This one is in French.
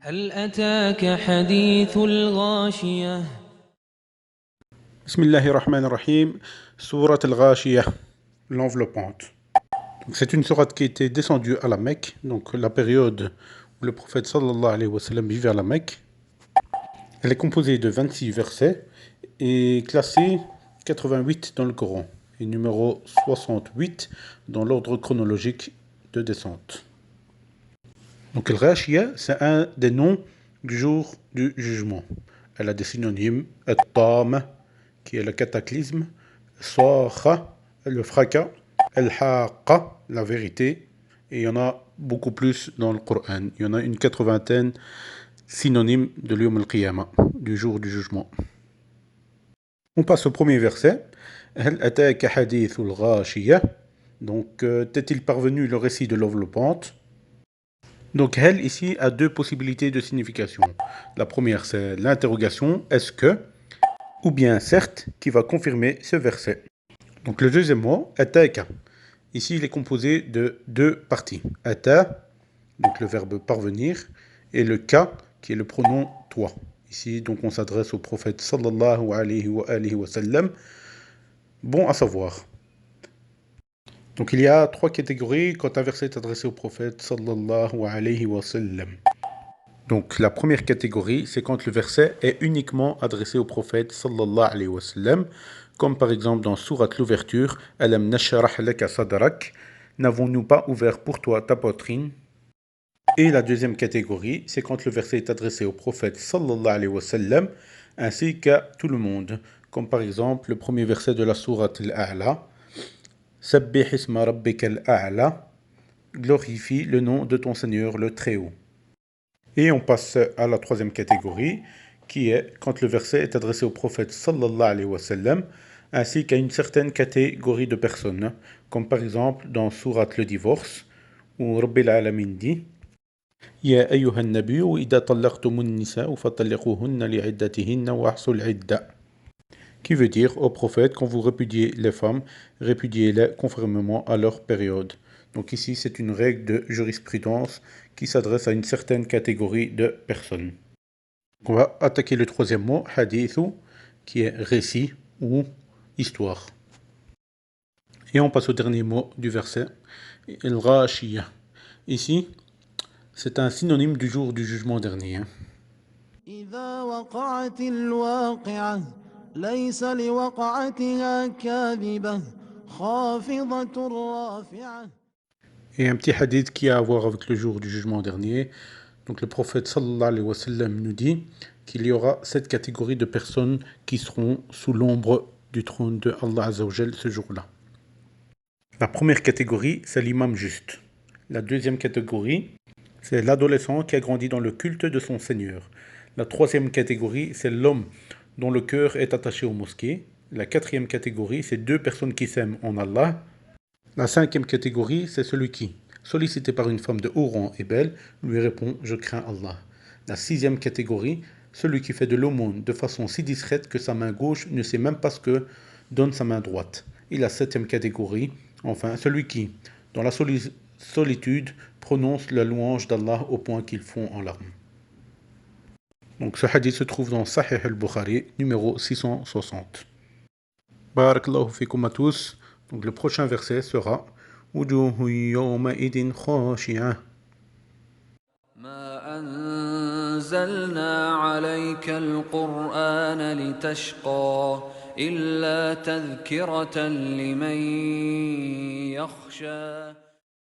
هل أتاك حديث الغاشية Bismillahirrahmanirrahim, Surat al-Ghashiyah, l'enveloppante. C'est une sourate qui était descendue à la Mecque, donc la période où le prophète sallallahu alayhi wa sallam vivait à la Mecque. Elle est composée de 26 versets et classée 88 dans le Coran et numéro 68 dans l'ordre chronologique de descente. Donc al-Ghashiyah, c'est un des noms du jour du jugement. Elle a des synonymes, at-Tama, qui est le cataclysme, Sakha, le fracas, Al-Haqqa, la vérité, et il y en a beaucoup plus dans le Coran. Il y en a une 80aine synonymes de l'Yawm al-Qiyamah, du jour du jugement. On passe au premier verset. Hal ataka hadithul ghashiyah. Donc, t'est-il parvenu le récit de l'enveloppante? Donc, hal ici a deux possibilités de signification. La première, c'est l'interrogation, est-ce que, ou bien certes, qui va confirmer ce verset. Donc le deuxième mot, ataka. Ici, il est composé de deux parties. Ata, donc le verbe parvenir, et le ka, qui est le pronom toi. Ici, donc on s'adresse au prophète sallallahu alayhi wa sallam. Bon à savoir. Donc il y a trois catégories quand un verset est adressé au prophète sallallahu alayhi wa sallam. Donc la première catégorie, c'est quand le verset est uniquement adressé au prophète sallallahu alayhi wa sallam, comme par exemple dans sourate l'ouverture, Alam nashrah laka sadrak, n'avons-nous pas ouvert pour toi ta poitrine? Et la deuxième catégorie, c'est quand le verset est adressé au prophète sallallahu alayhi wa sallam, ainsi qu'à tout le monde, comme par exemple le premier verset de la sourate Al-A'la, Sabbih isma rabbika al-A'la, glorifie le nom de ton Seigneur le Très-Haut. Et on passe à la troisième catégorie, qui est quand le verset est adressé au prophète sallallahu alayhi wa sallam, ainsi qu'à une certaine catégorie de personnes, comme par exemple dans sourate le divorce, où Rabbil Alamin dit Ya ayyuhan nabiyyu idha tallaqtumun nisa'u fatalliquhunna li'iddatihinna wa ahsul idda. Qui veut dire au prophète, quand vous répudiez les femmes, répudiez-les conformément à leur période. Donc ici, c'est une règle de jurisprudence qui s'adresse à une certaine catégorie de personnes. On va attaquer le troisième mot, hadithu, qui est récit ou histoire. Et on passe au dernier mot du verset, al-Ghashiyah. Ici, c'est un synonyme du jour du jugement dernier. إذا وقعت الواقعة ليس لوقعتها كاذبة خافضة رافعة. Et un petit hadith qui a à voir avec le jour du jugement dernier. Donc le prophète sallallahu alayhi wa sallam nous dit qu'il y aura cette catégorie de personnes qui seront sous l'ombre du trône de Allah Azza wa Jal ce jour-là. La première catégorie, c'est l'imam juste. La deuxième catégorie, c'est l'adolescent qui a grandi dans le culte de son Seigneur. La troisième catégorie, c'est l'homme dont le cœur est attaché aux mosquées. La quatrième catégorie, c'est deux personnes qui s'aiment en Allah. La cinquième catégorie, c'est celui qui, sollicité par une femme de haut rang et belle, lui répond « Je crains Allah ». La sixième catégorie, celui qui fait de l'aumône de façon si discrète que sa main gauche ne sait même pas ce que donne sa main droite. Et la septième catégorie, enfin, celui qui, dans la solitude, prononce la louange d'Allah au point qu'il fond en larmes. Donc ce hadith se trouve dans Sahih al-Bukhari, numéro 660. Barakallahu fikum à tous. Donc le prochain verset sera Wujuhu yawma idin khashi'ah. ما أنزلنا عليك القرآن لتشقى إلا تذكرة لمن يخشى